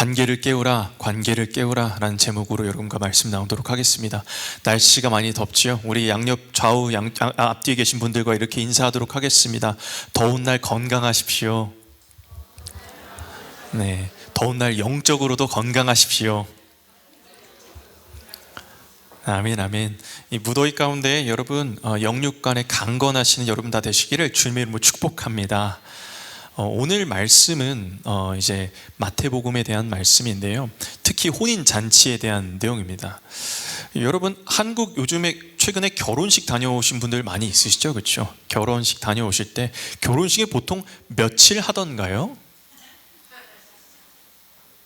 관계를 깨우라, 관계를 깨우라 라는 제목으로 여러분과 말씀 나누도록 하겠습니다. 날씨가 많이 덥지요. 우리 양옆 좌우 앞뒤에 계신 분들과 이렇게 인사하도록 하겠습니다. 더운 날 건강하십시오. 네, 더운 날 영적으로도 건강하십시오. 아멘, 아멘. 이 무더위 가운데 여러분 영육간에 강건하시는 여러분 다 되시기를 주님의 이름으로 축복합니다. 오늘 말씀은 이제 마태복음에 대한 말씀인데요, 특히 혼인 잔치에 대한 내용입니다. 여러분, 한국 요즘에 최근에 결혼식 다녀오신 분들 많이 있으시죠, 그렇죠? 결혼식 다녀오실 때 결혼식에 보통 며칠 하던가요?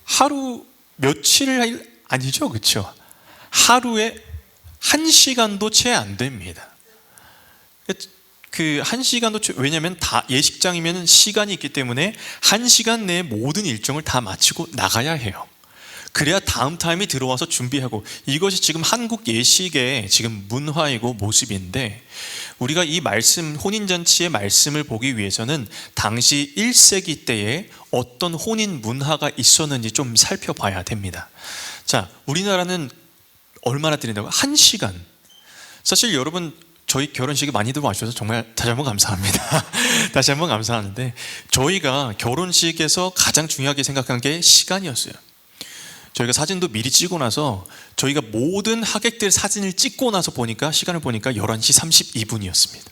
하루 며칠 아니죠, 그렇죠? 하루에 1시간도 채 안 됩니다. 그 1시간도 왜냐하면 다 예식장이면 시간이 있기 때문에 1시간 내에 모든 일정을 다 마치고 나가야 해요. 그래야 다음 타임이 들어와서 준비하고, 이것이 지금 한국 예식의 지금 문화이고 모습인데, 우리가 이 말씀, 혼인잔치의 말씀을 보기 위해서는 당시 1세기 때에 어떤 혼인 문화가 있었는지 좀 살펴봐야 됩니다. 자, 우리나라는 얼마나 드린다고? 1시간. 사실 여러분, 저희 결혼식에 많이들 와주셔서 정말 다시 한번 감사합니다. 다시 한번 감사하는데, 저희가 결혼식에서 가장 중요하게 생각한 게 시간이었어요. 저희가 사진도 미리 찍고 나서, 저희가 모든 하객들 사진을 찍고 나서 보니까, 시간을 보니까 11시 32분이었습니다.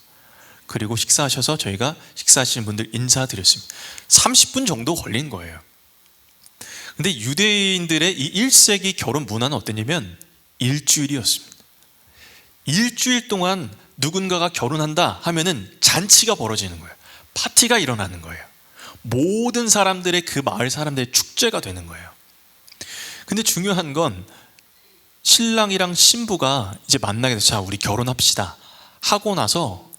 그리고 식사하셔서 저희가 식사하시는 분들 인사드렸습니다. 30분 정도 걸린 거예요. 근데 유대인들의 이 1세기 결혼 문화는 어땠냐면 일주일이었습니다. 일주일 동안 누군가가 결혼한다 하면은 잔치가 벌어지는 거예요. 파티가 일어나는 거예요. 모든 사람들의, 그 마을 사람들의 축제가 되는 거예요. 근데 중요한 건 신랑이랑 신부가 이제 만나게 돼서, 자, 우리 결혼합시다 하고 나서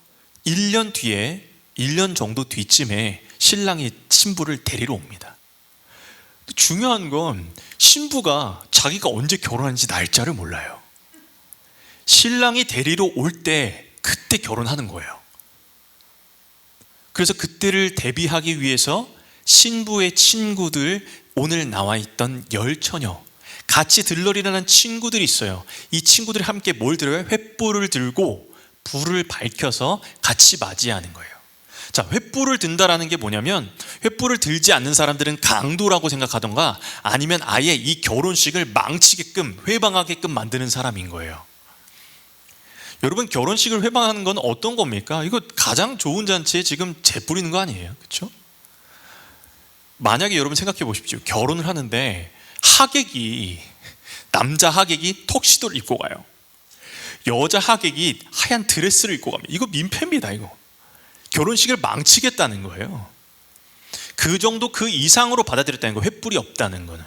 1년 뒤에, 1년 정도 뒤쯤에 신랑이 신부를 데리러 옵니다. 중요한 건 신부가 자기가 언제 결혼하는지 날짜를 몰라요. 신랑이 데리러 올 때 그때 결혼하는 거예요. 그래서 그때를 대비하기 위해서 신부의 친구들, 오늘 나와 있던 10처녀, 같이 들러리라는 친구들이 있어요. 이 친구들이 함께 뭘 들어요? 횃불을 들고 불을 밝혀서 같이 맞이하는 거예요. 자, 횃불을 든다라는 게 뭐냐면, 횃불을 들지 않는 사람들은 강도라고 생각하던가, 아니면 아예 이 결혼식을 망치게끔, 회방하게끔 만드는 사람인 거예요. 여러분, 결혼식을 회방하는 건 어떤 겁니까? 이거 가장 좋은 잔치에 지금 재 뿌리는 거 아니에요, 그렇죠? 만약에 여러분 생각해 보십시오. 결혼을 하는데 하객이, 남자 하객이 턱시도를 입고 가요. 여자 하객이 하얀 드레스를 입고 갑니다. 이거 민폐입니다. 이거 결혼식을 망치겠다는 거예요. 그 정도, 그 이상으로 받아들였다는 거예요, 횃불이 없다는 거는.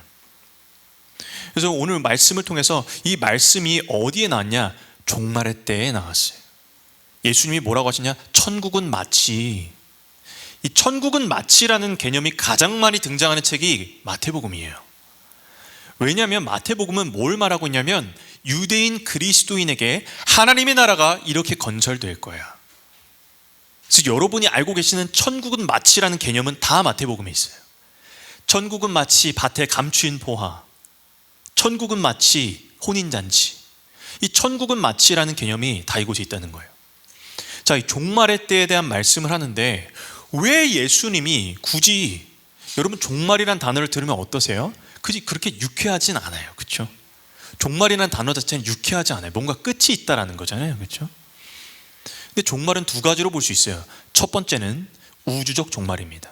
그래서 오늘 말씀을 통해서 이 말씀이 어디에 나왔냐? 종말의 때에 나왔어요. 예수님이 뭐라고 하시냐? 천국은 마치, 이 천국은 마치라는 개념이 가장 많이 등장하는 책이 마태복음이에요. 왜냐하면 마태복음은 뭘 말하고 있냐면, 유대인 그리스도인에게 하나님의 나라가 이렇게 건설될 거야. 그래서 여러분이 알고 계시는 천국은 마치라는 개념은 다 마태복음에 있어요. 천국은 마치 밭에 감추인 보화, 천국은 마치 혼인잔치, 이 천국은 마치라는 개념이 다 이곳에 있다는 거예요. 자, 이 종말의 때에 대한 말씀을 하는데, 왜 예수님이 굳이, 여러분 종말이란 단어를 들으면 어떠세요? 그렇게 유쾌하진 않아요, 그렇죠? 종말이라는 단어 자체는 유쾌하지 않아요. 뭔가 끝이 있다라는 거잖아요, 그렇죠? 근데 종말은 두 가지로 볼 수 있어요. 첫 번째는 우주적 종말입니다.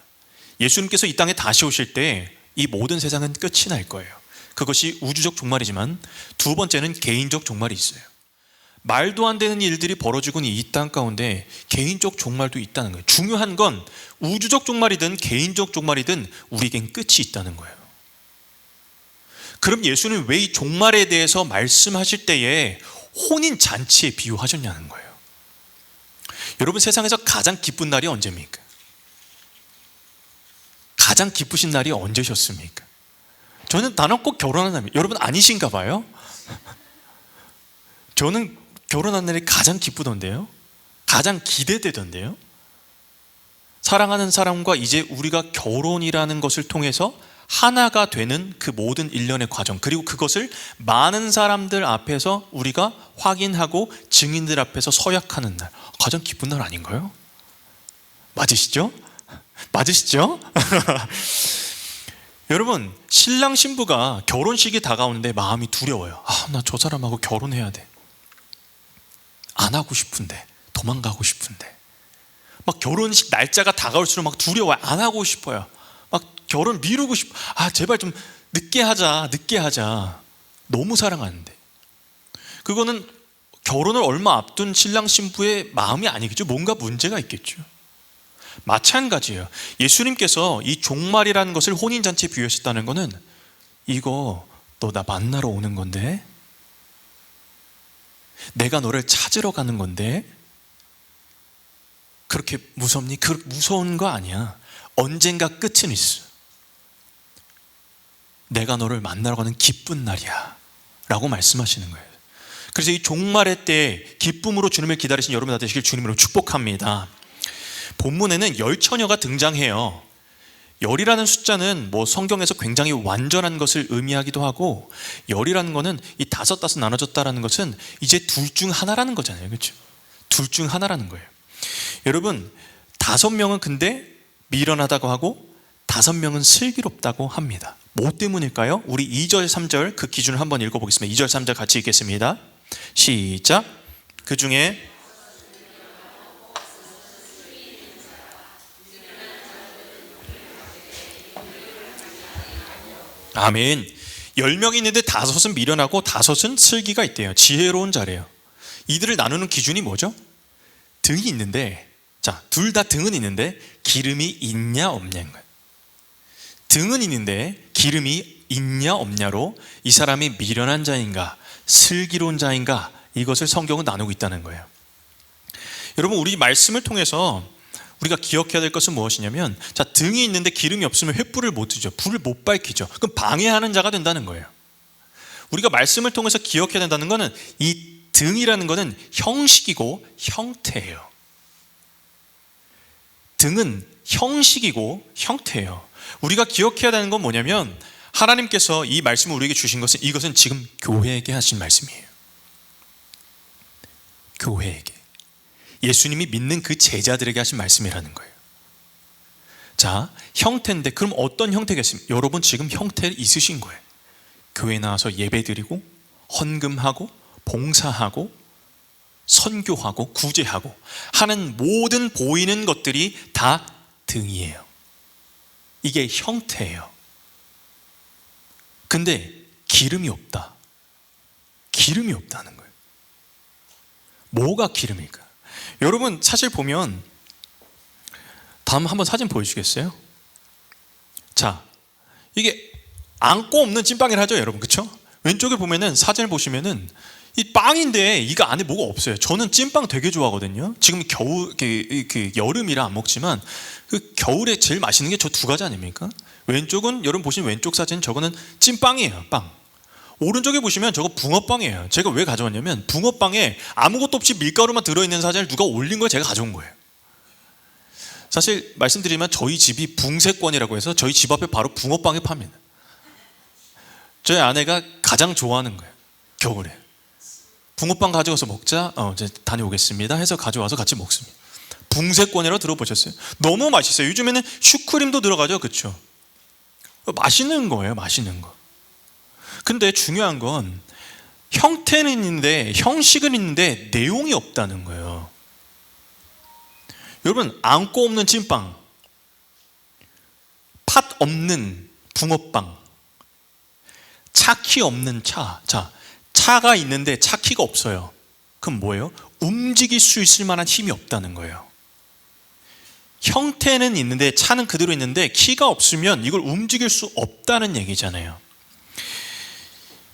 예수님께서 이 땅에 다시 오실 때 이 모든 세상은 끝이 날 거예요. 그것이 우주적 종말이지만, 두 번째는 개인적 종말이 있어요. 말도 안 되는 일들이 벌어지고 이 땅 가운데 개인적 종말도 있다는 거예요. 중요한 건 우주적 종말이든 개인적 종말이든 우리에겐 끝이 있다는 거예요. 그럼 예수는 왜 이 종말에 대해서 말씀하실 때에 혼인 잔치에 비유하셨냐는 거예요. 여러분, 세상에서 가장 기쁜 날이 언제입니까? 가장 기쁘신 날이 언제셨습니까? 저는 단언 꼭 결혼한 날입니다. 여러분 아니신가 봐요? 저는 결혼한 날이 가장 기쁘던데요, 가장 기대되던데요. 사랑하는 사람과 이제 우리가 결혼이라는 것을 통해서 하나가 되는 그 모든 일련의 과정, 그리고 그것을 많은 사람들 앞에서 우리가 확인하고 증인들 앞에서 서약하는 날, 가장 기쁜 날 아닌가요? 맞으시죠? 맞으시죠? 여러분, 신랑 신부가 결혼식이 다가오는데 마음이 두려워요. 나 저 사람하고 결혼해야 돼. 안 하고 싶은데, 도망가고 싶은데, 막 결혼식 날짜가 다가올수록 막 두려워요. 안 하고 싶어요. 막 결혼 미루고 싶어. 제발 좀 늦게 하자. 너무 사랑하는데. 그거는 결혼을 얼마 앞둔 신랑 신부의 마음이 아니겠죠. 뭔가 문제가 있겠죠. 마찬가지예요. 예수님께서 이 종말이라는 것을 혼인잔치에 비유하셨다는 것은, 이거 너 나 만나러 오는 건데, 내가 너를 찾으러 가는 건데 그렇게 무섭니? 무서운 거 아니야. 언젠가 끝은 있어. 내가 너를 만나러 가는 기쁜 날이야 라고 말씀하시는 거예요. 그래서 이 종말의 때 기쁨으로 주님을 기다리신 여러분 다 되시길 주님으로 축복합니다. 본문에는 열 처녀가 등장해요. 열이라는 숫자는 성경에서 굉장히 완전한 것을 의미하기도 하고, 열이라는 것은 이 다섯 나눠졌다라는 것은 이제 둘 중 하나라는 거잖아요. 그렇죠? 둘 중 하나라는 거예요. 여러분, 5명은 근데 미련하다고 하고 5명은 슬기롭다고 합니다. 뭐 때문일까요? 우리 2절 3절 그 기준을 한번 읽어보겠습니다. 2절 3절 같이 읽겠습니다. 시작. 그 중에 아멘. 10명이 있는데 5은 미련하고 5은 슬기가 있대요. 지혜로운 자래요. 이들을 나누는 기준이 뭐죠? 등이 있는데, 둘 다 등은 있는데 기름이 있냐 없냐인 거예요. 등은 있는데 기름이 있냐 없냐로 이 사람이 미련한 자인가 슬기로운 자인가, 이것을 성경은 나누고 있다는 거예요. 여러분, 우리 말씀을 통해서 우리가 기억해야 될 것은 무엇이냐면, 등이 있는데 기름이 없으면 횃불을 못 드죠. 불을 못 밝히죠. 그럼 방해하는 자가 된다는 거예요. 우리가 말씀을 통해서 기억해야 된다는 것은, 이 등이라는 것은 형식이고 형태예요. 등은 형식이고 형태예요. 우리가 기억해야 되는 건 뭐냐면, 하나님께서 이 말씀을 우리에게 주신 것은, 이것은 지금 교회에게 하신 말씀이에요. 교회에게, 예수님이 믿는 그 제자들에게 하신 말씀이라는 거예요. 형태인데 그럼 어떤 형태겠습니까? 여러분 지금 형태 있으신 거예요. 교회 나와서 예배드리고 헌금하고 봉사하고 선교하고 구제하고 하는 모든 보이는 것들이 다 등이에요. 이게 형태예요. 근데 기름이 없다. 기름이 없다는 거예요. 뭐가 기름일까? 여러분, 사실 보면, 다음 한번 사진 보여주시겠어요? 이게 안고 없는 찐빵이라 하죠, 여러분. 그렇죠? 왼쪽에 보면은, 사진을 보시면은 이 빵인데 이거 안에 뭐가 없어요. 저는 찐빵 되게 좋아하거든요. 지금 겨울, 여름이라 안 먹지만 그 겨울에 제일 맛있는 게 저 두 가지 아닙니까? 왼쪽은, 여러분 보시면 왼쪽 사진, 저거는 찐빵이에요. 빵. 오른쪽에 보시면 저거 붕어빵이에요. 제가 왜 가져왔냐면, 붕어빵에 아무것도 없이 밀가루만 들어있는 사진을 누가 올린 걸 제가 가져온 거예요. 사실 말씀드리면 저희 집이 붕세권이라고 해서 저희 집 앞에 바로 붕어빵이 팝니다. 저희 아내가 가장 좋아하는 거예요. 겨울에 붕어빵 가져와서 먹자, 이제 다녀오겠습니다 해서 가져와서 같이 먹습니다. 붕세권이라고 들어보셨어요? 너무 맛있어요. 요즘에는 슈크림도 들어가죠. 그렇죠? 맛있는 거예요. 맛있는 거. 근데 중요한 건, 형태는 있는데 형식은 있는데 내용이 없다는 거예요. 여러분, 안고 없는 찐빵, 팥 없는 붕어빵, 차키 없는 차. 차가 있는데 차키가 없어요. 그럼 뭐예요? 움직일 수 있을 만한 힘이 없다는 거예요. 형태는 있는데 차는 그대로 있는데 키가 없으면 이걸 움직일 수 없다는 얘기잖아요.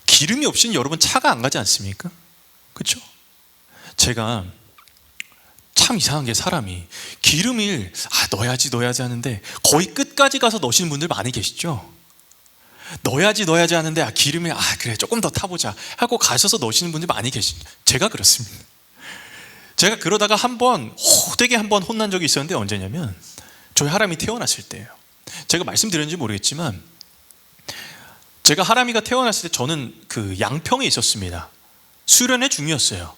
기름이 없이는 여러분 차가 안 가지 않습니까? 그렇죠? 제가 참 이상한 게, 사람이 기름을 넣어야지 하는데 거의 끝까지 가서 넣으시는 분들 많이 계시죠? 넣어야지 하는데 기름을 그래 조금 더 타보자 하고 가셔서 넣으시는 분들 많이 계십니다. 제가 그렇습니다. 제가 그러다가 호되게 한 번 혼난 적이 있었는데, 언제냐면 저희 하람이 태어났을 때예요. 제가 말씀드렸는지 모르겠지만 제가 하람이가 태어났을 때 저는 그 양평에 있었습니다. 수련회 중이었어요.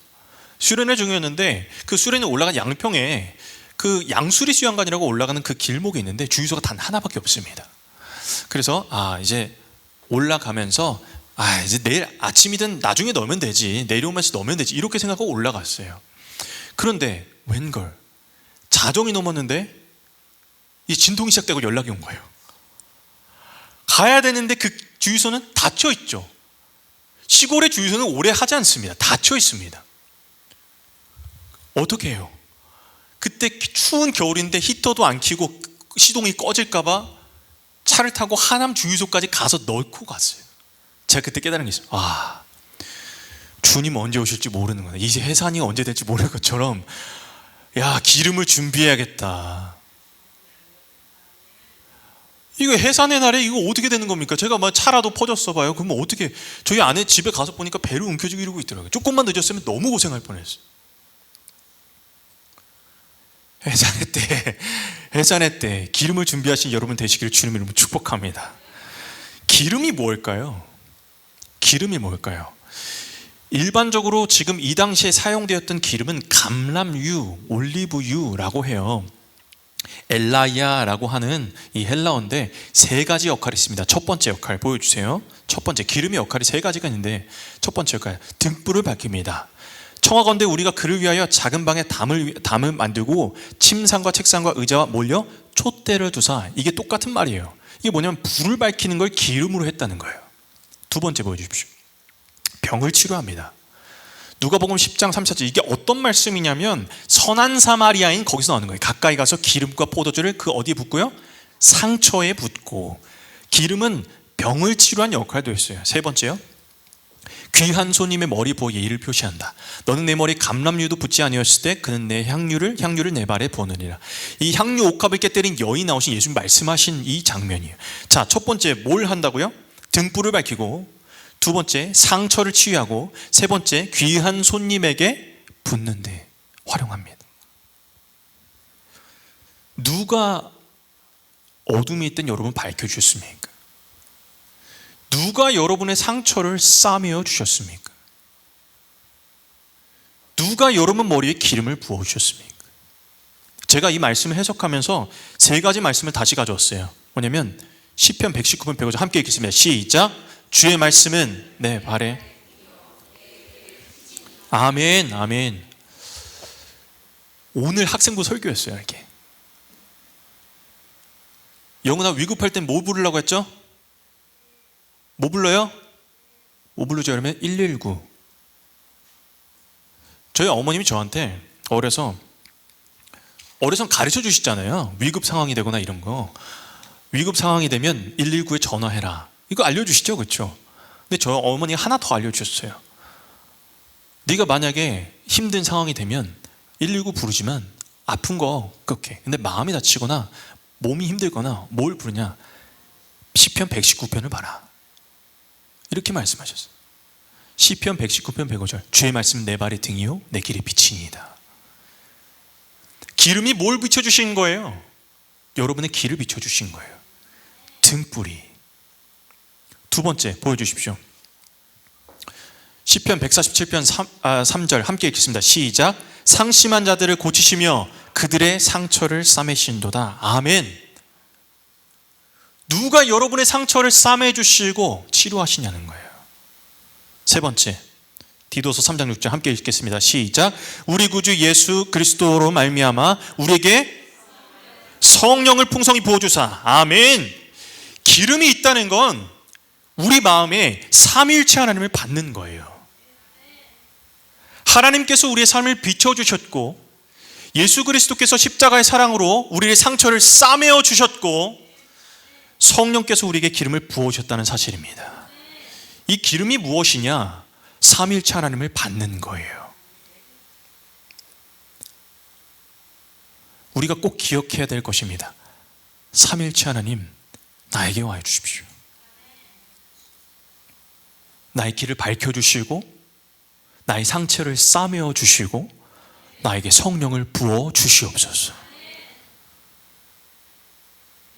수련회 중이었는데 그 수련회 올라간 양평에 그 양수리 수양관이라고 올라가는 그 길목이 있는데 주유소가 단 하나밖에 없습니다. 그래서 이제 올라가면서 이제 내일 아침이든 나중에 넣으면 되지, 내려오면서 넣으면 되지, 이렇게 생각하고 올라갔어요. 그런데 웬걸 자정이 넘었는데 이 진통이 시작되고 연락이 온 거예요. 가야 되는데 그 주유소는 닫혀 있죠. 시골의 주유소는 오래 하지 않습니다. 닫혀 있습니다. 어떻게 해요? 그때 추운 겨울인데 히터도 안 켜고 시동이 꺼질까봐 차를 타고 하남 주유소까지 가서 넣고 갔어요. 제가 그때 깨달은 게 있어요. 주님 언제 오실지 모르는 거네. 이제 해산이 언제 될지 모르는 것처럼 기름을 준비해야겠다. 이거 해산의 날에 이거 어떻게 되는 겁니까? 제가 차라도 퍼졌어 봐요. 그러면 어떻게, 저희 아내 집에 가서 보니까 배를 움켜쥐고 이러고 있더라고요. 조금만 늦었으면 너무 고생할 뻔했어요. 해산의 때 기름을 준비하신 여러분 되시기를 주님 이름으로 축복합니다. 기름이 뭘까요? 기름이 뭘까요? 일반적으로 지금 이 당시에 사용되었던 기름은 감람유, 올리브유라고 해요. 엘라이아라고 하는 이 헬라어인데 세 가지 역할이 있습니다. 첫 번째 역할 보여주세요. 첫 번째, 기름의 역할이 세 가지가 있는데 첫 번째 역할, 등불을 밝힙니다. 청하건대 우리가 그를 위하여 작은 방에 담을 만들고 침상과 책상과 의자와 몰려 촛대를 두사. 이게 똑같은 말이에요. 이게 뭐냐면 불을 밝히는 걸 기름으로 했다는 거예요. 두 번째 보여주십시오. 병을 치료합니다. 누가복음 10장 34절, 이게 어떤 말씀이냐면 선한 사마리아인 거기서 나오는 거예요. 가까이 가서 기름과 포도주를 그 어디에 붓고요? 상처에 붓고. 기름은 병을 치료한 역할도 했어요. 세 번째요, 귀한 손님의 머리 보호 예의를 표시한다. 너는 내 머리에 감람유도 붓지 아니었을 때 그는 내 향유를 내 발에 부으느니라. 이 향유 옥합을 깨뜨린 여인 나오신 예수님 말씀하신 이 장면이에요. 자, 첫 번째 뭘 한다고요? 등불을 밝히고, 두 번째 상처를 치유하고, 세 번째 귀한 손님에게 붓는데 활용합니다. 누가 어둠이 있던 여러분 밝혀주셨습니까? 누가 여러분의 상처를 싸매어 주셨습니까? 누가 여러분 머리에 기름을 부어주셨습니까? 제가 이 말씀을 해석하면서 세 가지 말씀을 다시 가져왔어요. 뭐냐면 시편 119편 105절 함께 읽겠습니다. 시작. 주의 말씀은 내 발에. 아멘, 아멘. 오늘 학생부 설교였어요. 이렇게 영훈아, 위급할 땐 뭐 부르려고 했죠? 뭐 불러요? 뭐 부르죠 그러면? 119. 저희 어머님이 저한테 어려서 가르쳐 주시잖아요. 위급 상황이 되거나 이런 거, 위급 상황이 되면 119에 전화해라, 이거 알려주시죠, 그렇죠? 근데 저희 어머니가 하나 더 알려주셨어요. 네가 만약에 힘든 상황이 되면 119 부르지만 아픈 거 그렇게, 근데 마음이 다치거나 몸이 힘들거나 뭘 부르냐? 시편 119편을 봐라, 이렇게 말씀하셨어요. 시편 119편 105절 주의 말씀 내 발의 등이요 내 길의 빛이니이다. 기름이 뭘 비춰주신 거예요? 여러분의 길을 비춰주신 거예요. 등불이. 두 번째 보여주십시오. 시편 147편 3절 함께 읽겠습니다. 시작. 상심한 자들을 고치시며 그들의 상처를 싸매신도다. 아멘. 누가 여러분의 상처를 싸매 주시고 치료하시냐는 거예요. 세 번째, 디도서 3장 6절 함께 읽겠습니다. 시작. 우리 구주 예수 그리스도로 말미암아 우리에게 성령을 풍성히 부어주사. 아멘. 기름이 있다는 건 우리 마음에 삼위일체 하나님을 받는 거예요. 하나님께서 우리의 삶을 비춰주셨고, 예수 그리스도께서 십자가의 사랑으로 우리의 상처를 싸매어 주셨고, 성령께서 우리에게 기름을 부어주셨다는 사실입니다. 이 기름이 무엇이냐? 삼위일체 하나님을 받는 거예요. 우리가 꼭 기억해야 될 것입니다. 삼위일체 하나님, 나에게 와 주십시오. 나의 길을 밝혀주시고, 나의 상처를 싸매어 주시고, 나에게 성령을 부어 주시옵소서.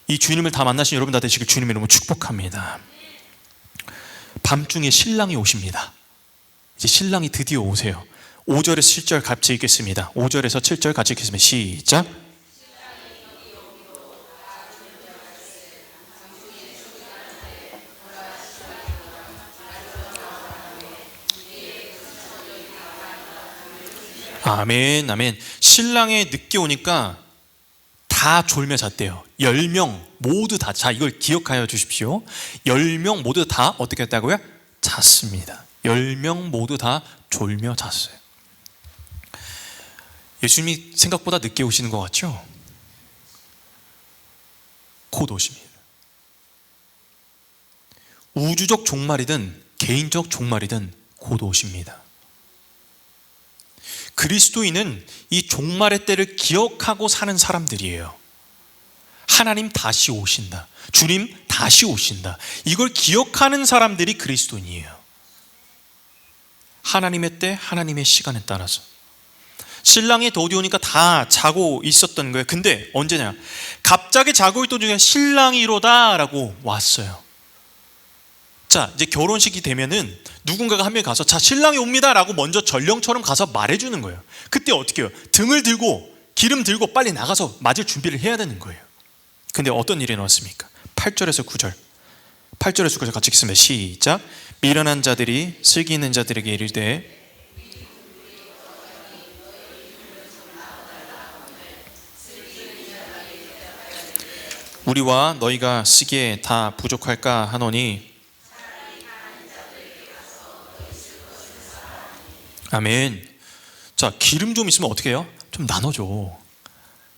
이 주님을 다 만나신 여러분 다 되시길 주님의 이름으로 축복합니다. 밤중에 신랑이 오십니다. 이제 신랑이 드디어 오세요. 5절에서 7절 같이 읽겠습니다. 5절에서 7절 같이 읽겠습니다. 시작. 아멘, 아멘. 신랑이 늦게 오니까 다 졸며 잤대요. 10명 모두 다. 자, 이걸 기억하여 주십시오. 10명 모두 다 어떻게 했다고요? 잤습니다. 10명 모두 다 졸며 잤어요. 예수님이 생각보다 늦게 오시는 것 같죠? 곧 오십니다. 우주적 종말이든 개인적 종말이든 곧 오십니다. 그리스도인은 이 종말의 때를 기억하고 사는 사람들이에요. 하나님 다시 오신다. 주님 다시 오신다. 이걸 기억하는 사람들이 그리스도인이에요. 하나님의 때, 하나님의 시간에 따라서. 신랑이 더디 오니까 다 자고 있었던 거예요. 근데 언제냐? 갑자기 자고 있던 중에 신랑이 이로다 라고 왔어요. 자, 이제 결혼식이 되면은 누군가가 한 명이 가서 자, 신랑이 옵니다 라고 먼저 전령처럼 가서 말해주는 거예요. 그때 어떻게 해요? 등을 들고 기름 들고 빨리 나가서 맞을 준비를 해야 되는 거예요. 근데 어떤 일이 나왔습니까? 8절에서 9절 8절에서 9절 같이 읽습니다. 시작. 미련한 자들이 슬기 있는 자들에게 이르되 우리와 너희가 쓰기에 다 부족할까 하노니 아멘. 자, 기름 좀 있으면 어떻게 해요? 좀 나눠줘.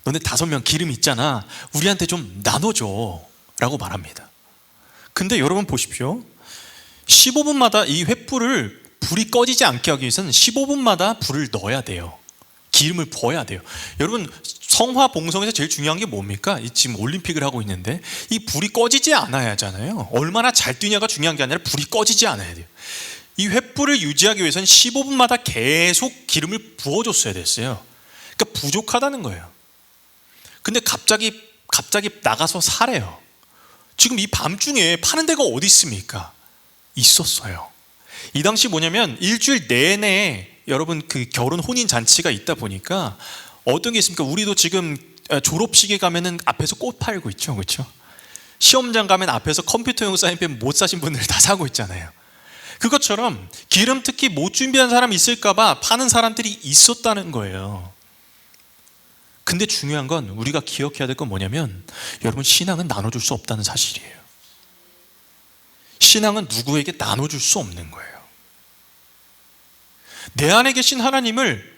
너네 5명 기름 있잖아. 우리한테 좀 나눠줘 라고 말합니다. 근데 여러분 보십시오. 15분마다 이 횃불을 불이 꺼지지 않게 하기 위해서는 15분마다 불을 넣어야 돼요. 기름을 부어야 돼요. 여러분 성화 봉성에서 제일 중요한 게 뭡니까? 지금 올림픽을 하고 있는데 이 불이 꺼지지 않아야 하잖아요. 얼마나 잘 뛰냐가 중요한 게 아니라 불이 꺼지지 않아야 돼요. 이 횃불을 유지하기 위해서는 15분마다 계속 기름을 부어줬어야 됐어요. 그러니까 부족하다는 거예요. 근데 갑자기 나가서 사래요. 지금 이 밤중에 파는 데가 어디 있습니까? 있었어요. 이 당시 뭐냐면 일주일 내내 여러분 그 결혼 혼인 잔치가 있다 보니까 어떤 게 있습니까? 우리도 지금 졸업식에 가면은 앞에서 꽃 팔고 있죠, 그렇죠? 시험장 가면 앞에서 컴퓨터용 사인펜 못 사신 분들 다 사고 있잖아요. 그것처럼 기름 특히 못 준비한 사람 있을까봐 파는 사람들이 있었다는 거예요. 근데 중요한 건 우리가 기억해야 될 건 뭐냐면 여러분 신앙은 나눠줄 수 없다는 사실이에요. 신앙은 누구에게 나눠줄 수 없는 거예요. 내 안에 계신 하나님을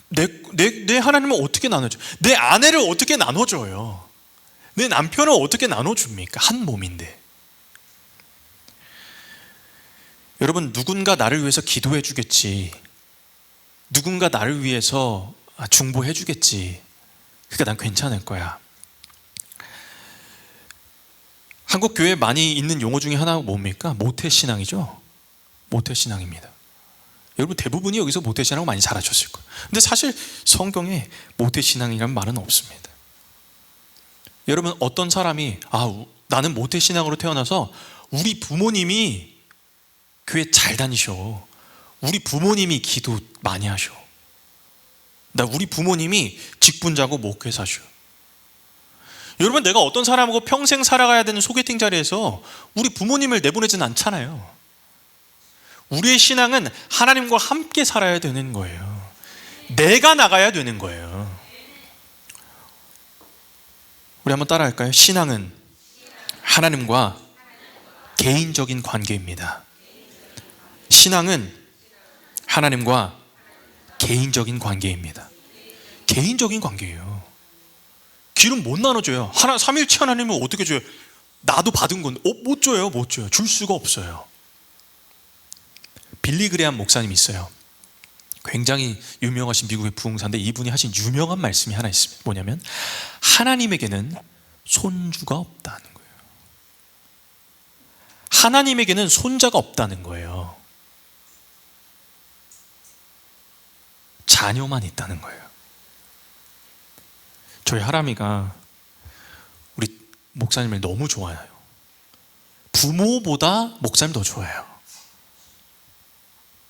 내 하나님을 어떻게 나눠줘요? 내 아내를 어떻게 나눠줘요? 내 남편을 어떻게 나눠줍니까? 한 몸인데. 여러분 누군가 나를 위해서 기도해 주겠지. 누군가 나를 위해서 중보해 주겠지. 그러니까 난 괜찮을 거야. 한국 교회에 많이 있는 용어 중에 하나가 뭡니까? 모태신앙이죠. 모태신앙입니다. 여러분 대부분이 여기서 모태신앙을 많이 잘하셨을 거예요. 근데 사실 성경에 모태신앙이라는 말은 없습니다. 여러분 어떤 사람이 나는 모태신앙으로 태어나서 우리 부모님이 교회 잘 다니셔. 우리 부모님이 기도 많이 하셔. 우리 부모님이 직분자고 목회 사셔. 여러분 내가 어떤 사람하고 평생 살아가야 되는 소개팅 자리에서 우리 부모님을 내보내진 않잖아요. 우리의 신앙은 하나님과 함께 살아야 되는 거예요. 내가 나가야 되는 거예요. 우리 한번 따라 할까요? 신앙은 하나님과 개인적인 관계입니다. 신앙은 하나님과 개인적인 관계입니다. 개인적인 관계예요. 기름 못 나눠줘요. 삼일체 하나님을 어떻게 줘요? 나도 받은 건데 못 줘요. 못 줘요. 줄 수가 없어요. 빌리 그레함 목사님이 있어요. 굉장히 유명하신 미국의 부흥사인데 이분이 하신 유명한 말씀이 하나 있습니다. 뭐냐면 하나님에게는 손주가 없다는 거예요. 하나님에게는 손자가 없다는 거예요. 자녀만 있다는 거예요. 저희 하람이가 우리 목사님을 너무 좋아해요. 부모보다 목사님 더 좋아해요.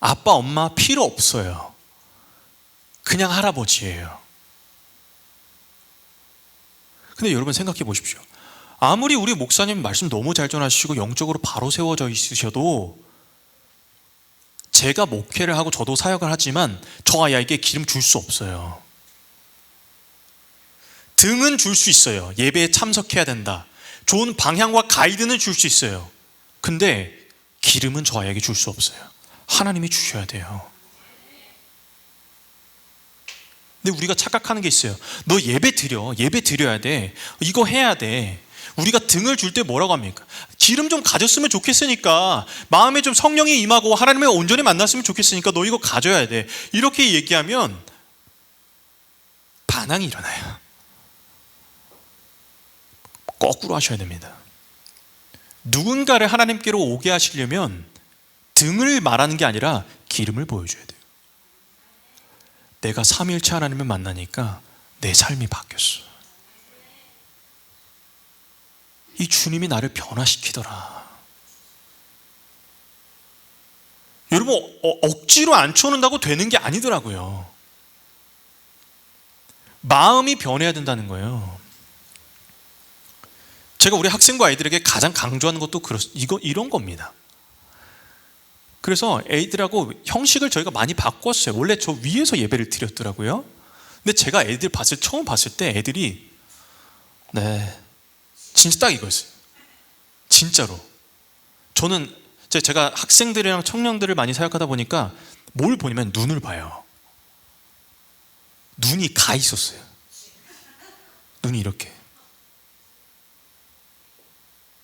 아빠, 엄마 필요 없어요. 그냥 할아버지예요. 근데 여러분 생각해 보십시오. 아무리 우리 목사님 말씀 너무 잘 전하시고 영적으로 바로 세워져 있으셔도 제가 목회를 하고 저도 사역을 하지만 저 아이에게 기름 줄 수 없어요. 등은 줄 수 있어요. 예배에 참석해야 된다. 좋은 방향과 가이드는 줄 수 있어요. 근데 기름은 저 아이에게 줄 수 없어요. 하나님이 주셔야 돼요. 근데 우리가 착각하는 게 있어요. 너 예배 드려야 돼. 이거 해야 돼. 우리가 등을 줄 때 뭐라고 합니까? 기름 좀 가졌으면 좋겠으니까, 마음에 좀 성령이 임하고 하나님을 온전히 만났으면 좋겠으니까 너 이거 가져야 돼. 이렇게 얘기하면 반항이 일어나요. 거꾸로 하셔야 됩니다. 누군가를 하나님께로 오게 하시려면 등을 말하는 게 아니라 기름을 보여줘야 돼요. 내가 삼위일체 하나님을 만나니까 내 삶이 바뀌었어. 이 주님이 나를 변화시키더라. 여러분, 억지로 앉혀놓는다고 되는 게 아니더라고요. 마음이 변해야 된다는 거예요. 제가 우리 학생과 아이들에게 가장 강조하는 것도 이런 겁니다. 그래서 애들하고 형식을 저희가 많이 바꿨어요. 원래 저 위에서 예배를 드렸더라고요. 근데 제가 애들 처음 봤을 때 애들이 진짜 딱 이거였어요. 진짜로. 저는 제가 학생들이랑 청년들을 많이 사역하다 보니까 뭘 보냐면 눈을 봐요. 눈이 가 있었어요. 눈이 이렇게.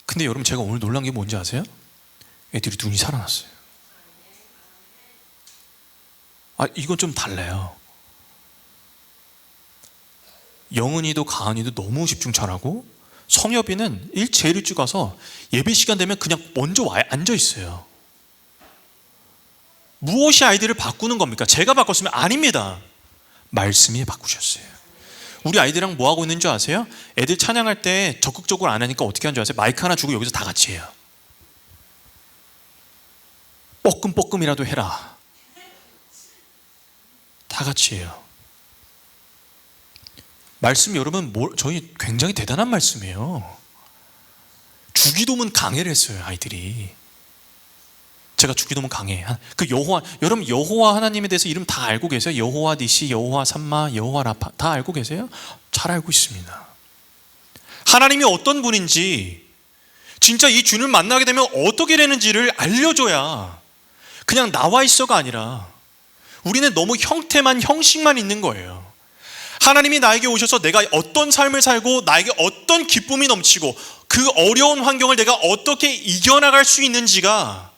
근데 여러분, 제가 오늘 놀란 게 뭔지 아세요? 애들이 눈이 살아났어요. 이건 좀 달라요. 영은이도 가은이도 너무 집중 잘하고, 성엽이는 제일 일찍 와서 예배 시간 되면 그냥 먼저 앉아 있어요. 무엇이 아이들을 바꾸는 겁니까? 제가 바꿨으면 아닙니다. 말씀이 바꾸셨어요. 우리 아이들이랑 뭐 하고 있는 줄 아세요? 애들 찬양할 때 적극적으로 안 하니까 어떻게 하는 줄 아세요? 마이크 하나 주고 여기서 다 같이 해요. 뻐끔뻐끔이라도 해라. 다 같이 해요. 말씀, 여러분, 저희 굉장히 대단한 말씀이에요. 주기도문 강해를 했어요, 아이들이. 제가 주기도문 강해. 여러분, 여호와 하나님에 대해서 이름 다 알고 계세요? 여호와 니시, 여호와 삼마, 여호와 라파 다 알고 계세요? 잘 알고 있습니다. 하나님이 어떤 분인지, 진짜 이 주님을 만나게 되면 어떻게 되는지를 알려줘야 그냥 나와 있어가 아니라 우리는 너무 형식만 있는 거예요. 하나님이 나에게 오셔서 내가 어떤 삶을 살고 나에게 어떤 기쁨이 넘치고 그 어려운 환경을 내가 어떻게 이겨나갈 수 있는지가,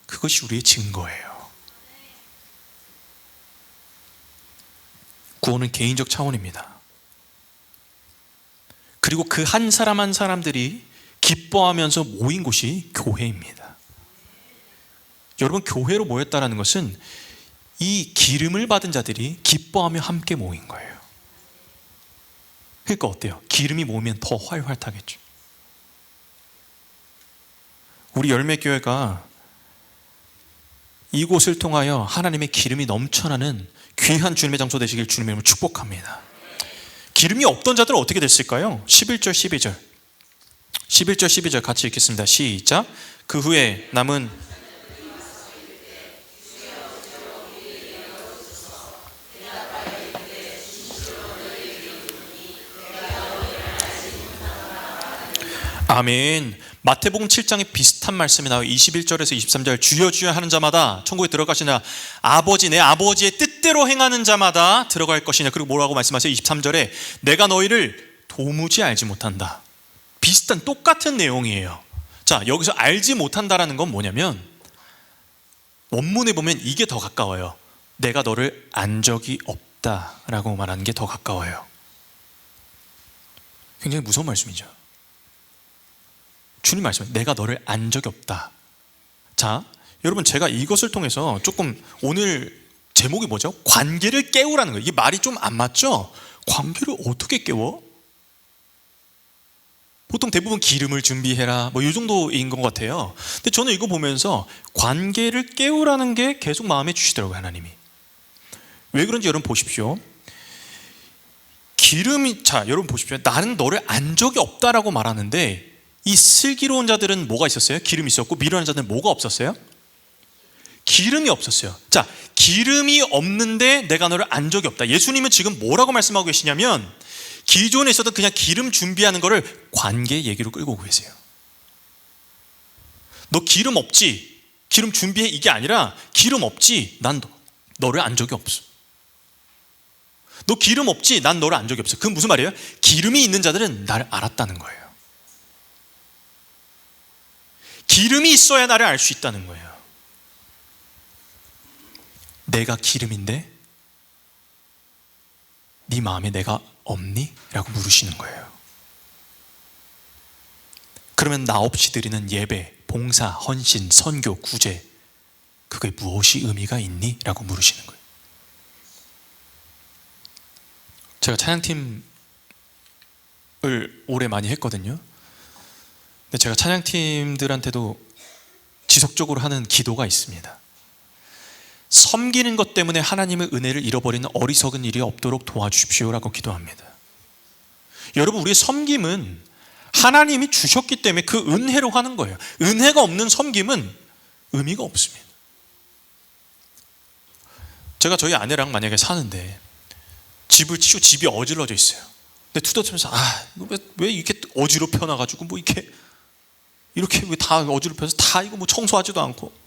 그것이 우리의 증거예요. 구원은 개인적 차원입니다. 그리고 그 한 사람 한 사람들이 기뻐하면서 모인 곳이 교회입니다. 여러분, 교회로 모였다는 것은 이 기름을 받은 자들이 기뻐하며 함께 모인 거예요. 그러니까 어때요? 기름이 모이면 더 활활 타겠죠. 우리 열매교회가 이곳을 통하여 하나님의 기름이 넘쳐나는 귀한 주님의 장소 되시길 주님의 이름으로 축복합니다. 기름이 없던 자들은 어떻게 됐을까요? 11절 12절 11절 12절 같이 읽겠습니다. 시작. 그 후에 남은 아멘. 마태복음 7장에 비슷한 말씀이 나와요. 21절에서 23절. 주여 주여 하는 자마다 천국에 들어가시냐, 내 아버지의 뜻대로 행하는 자마다 들어갈 것이냐. 그리고 뭐라고 말씀하세요? 23절에 내가 너희를 도무지 알지 못한다. 비슷한 똑같은 내용이에요. 자, 여기서 알지 못한다라는 건 뭐냐면 원문에 보면 이게 더 가까워요. 내가 너를 안 적이 없다라고 말하는 게 더 가까워요. 굉장히 무서운 말씀이죠. 주님 말씀은 내가 너를 안 적이 없다. 자, 여러분, 제가 이것을 통해서 조금, 오늘 제목이 뭐죠? 관계를 깨우라는 거예요. 이게 말이 좀 안 맞죠? 관계를 어떻게 깨워? 보통 대부분 기름을 준비해라 뭐 이 정도인 것 같아요. 근데 저는 이거 보면서 관계를 깨우라는 게 계속 마음에 주시더라고요, 하나님이. 왜 그런지 여러분 보십시오. 자, 여러분 보십시오. 나는 너를 안 적이 없다라고 말하는데 이 슬기로운 자들은 뭐가 있었어요? 기름이 있었고 미련한 자들은 뭐가 없었어요? 기름이 없었어요. 자, 기름이 없는데 내가 너를 안 적이 없다. 예수님은 지금 뭐라고 말씀하고 계시냐면 기존에 있었던 그냥 기름 준비하는 거를 관계 얘기로 끌고 오고 계세요. 너 기름 없지? 기름 준비해? 이게 아니라 기름 없지? 난 너를 안 적이 없어. 너 기름 없지? 난 너를 안 적이 없어. 그건 무슨 말이에요? 기름이 있는 자들은 나를 알았다는 거예요. 기름이 있어야 나를 알 수 있다는 거예요. 내가 기름인데 네 마음에 내가 없니? 라고 물으시는 거예요. 그러면 나 없이 드리는 예배, 봉사, 헌신, 선교, 구제, 그게 무엇이 의미가 있니? 라고 물으시는 거예요. 제가 찬양팀을 오래 많이 했거든요. 근데 제가 찬양팀들한테도 지속적으로 하는 기도가 있습니다. 섬기는 것 때문에 하나님의 은혜를 잃어버리는 어리석은 일이 없도록 도와주십시오라고 기도합니다. 여러분, 우리의 섬김은 하나님이 주셨기 때문에 그 은혜로 하는 거예요. 은혜가 없는 섬김은 의미가 없습니다. 제가 저희 아내랑 만약에 사는데 집을 치우고 집이 어질러져 있어요. 근데 투덜투면서 왜 이렇게 어지럽혀 놔가지고 뭐 이렇게 왜 다 어지럽혀서 다 이거 뭐 청소하지도 않고,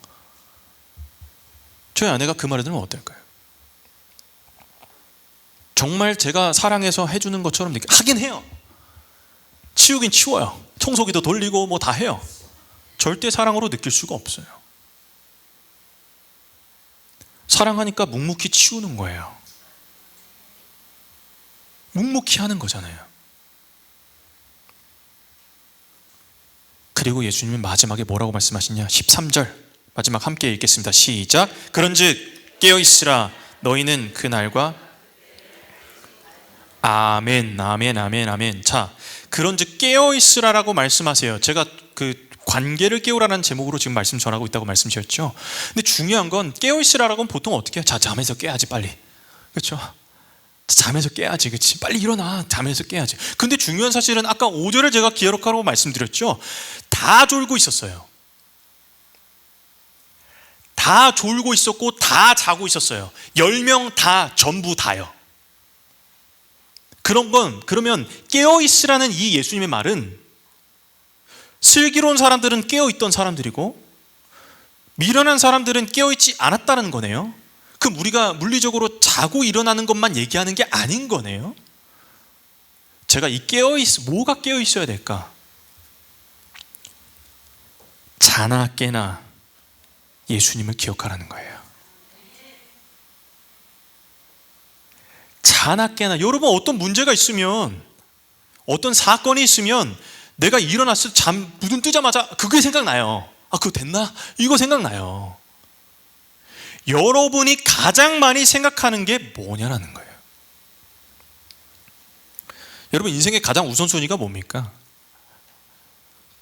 저희 아내가 그 말을 들으면 어떨까요? 정말 제가 사랑해서 해주는 것처럼 하긴 해요. 치우긴 치워요. 청소기도 돌리고 뭐 다 해요. 절대 사랑으로 느낄 수가 없어요. 사랑하니까 묵묵히 치우는 거예요. 묵묵히 하는 거잖아요. 그리고 예수님은 마지막에 뭐라고 말씀하시냐? 13절 마지막 함께 읽겠습니다. 시작. 그런즉 깨어있으라. 너희는 그날과 아멘, 아멘, 아멘, 아멘. 자, 그런즉 깨어있으라라고 말씀하세요. 제가 그 관계를 깨우라는 제목으로 지금 말씀 전하고 있다고 말씀드렸죠. 근데 중요한 건 깨어있으라라고는 보통 어떻게 해요? 자, 잠에서 깨야지 빨리. 그렇죠? 잠에서 깨야지, 그렇지? 빨리 일어나. 잠에서 깨야지. 근데 중요한 사실은 아까 5절을 제가 기억하라고 말씀드렸죠. 다 졸고 있었어요. 다 졸고 있었고 다 자고 있었어요. 10명 다 전부 다요. 그러면 깨어있으라는 이 예수님의 말은 슬기로운 사람들은 깨어있던 사람들이고 미련한 사람들은 깨어있지 않았다는 거네요. 그럼 우리가 물리적으로 자고 일어나는 것만 얘기하는 게 아닌 거네요. 제가 뭐가 깨어있어야 될까? 자나 깨나 예수님을 기억하라는 거예요. 자나 깨나. 여러분, 어떤 문제가 있으면, 어떤 사건이 있으면 내가 일어났을 때 눈 뜨자마자 그게 생각나요. 그거 됐나? 이거 생각나요. 여러분이 가장 많이 생각하는 게 뭐냐라는 거예요. 여러분, 인생의 가장 우선순위가 뭡니까?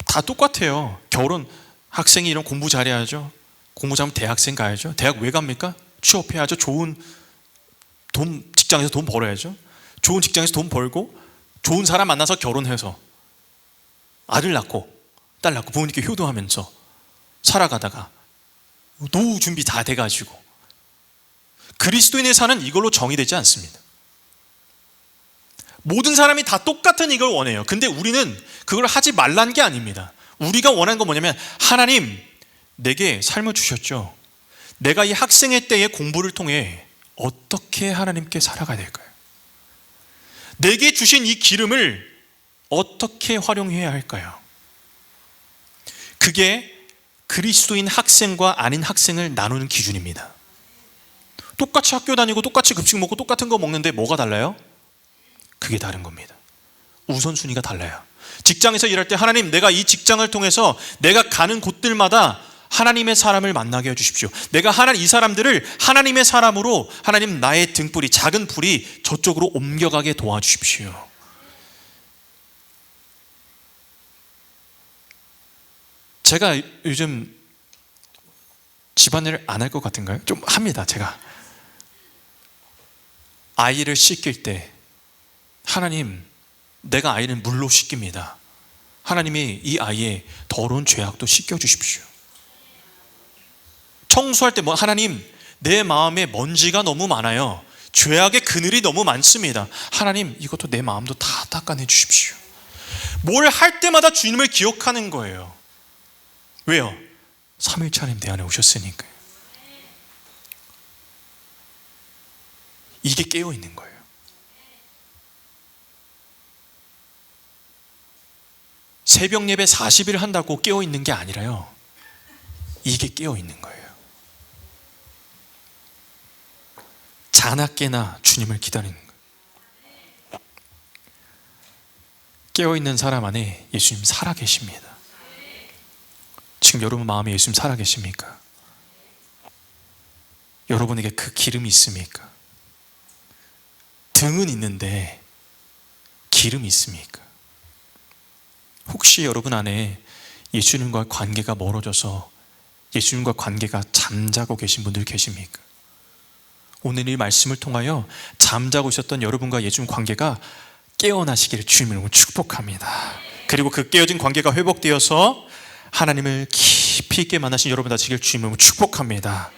다 똑같아요. 결혼, 학생이 이런 공부 잘해야죠. 공부 잘하면 대학생 가야죠. 대학 왜 갑니까? 취업해야죠. 좋은 직장에서 돈 벌어야죠. 좋은 직장에서 돈 벌고 좋은 사람 만나서 결혼해서 아들 낳고 딸 낳고 부모님께 효도하면서 살아가다가 노후 준비 다 돼가지고, 그리스도인의 삶은 이걸로 정의되지 않습니다. 모든 사람이 다 똑같은 이걸 원해요. 근데 우리는 그걸 하지 말라는 게 아닙니다. 우리가 원하는 건 뭐냐면, 하나님, 내게 삶을 주셨죠. 내가 이 학생의 때의 공부를 통해 어떻게 하나님께 살아가야 될까요? 내게 주신 이 기름을 어떻게 활용해야 할까요? 그게 그리스도인 학생과 아닌 학생을 나누는 기준입니다. 똑같이 학교 다니고 똑같이 급식 먹고 똑같은 거 먹는데 뭐가 달라요? 그게 다른 겁니다. 우선순위가 달라요. 직장에서 일할 때, 하나님, 내가 이 직장을 통해서 내가 가는 곳들마다 하나님의 사람을 만나게 해주십시오. 내가 이 사람들을 하나님의 사람으로, 하나님, 나의 등불이, 작은 불이 저쪽으로 옮겨가게 도와주십시오. 제가 요즘 집안일 안 할 것 같은가요? 좀 합니다. 제가 아이를 씻길 때 하나님, 내가 아이를 물로 씻깁니다. 하나님이 이 아이의 더러운 죄악도 씻겨주십시오. 청소할 때 하나님, 내 마음에 먼지가 너무 많아요. 죄악의 그늘이 너무 많습니다. 하나님, 이것도 내 마음도 다 닦아내 주십시오. 뭘 할 때마다 주님을 기억하는 거예요. 왜요? 3일차 하나님 내 안에 오셨으니까요. 이게 깨어있는 거예요. 새벽 예배 40일 한다고 깨어있는 게 아니라요, 이게 깨어있는 거예요. 자나깨나 주님을 기다리는 거예요. 깨어있는 사람 안에 예수님 살아계십니다. 지금 여러분 마음에 예수님 살아계십니까? 여러분에게 그 기름이 있습니까? 등은 있는데 기름이 있습니까? 혹시 여러분 안에 예수님과 관계가 멀어져서 예수님과 관계가 잠자고 계신 분들 계십니까? 오늘 이 말씀을 통하여 잠자고 있었던 여러분과 예수님 관계가 깨어나시기를 주님으로 축복합니다. 그리고 그 깨어진 관계가 회복되어서 하나님을 깊이 있게 만나신 여러분 되시길 주님으로 축복합니다.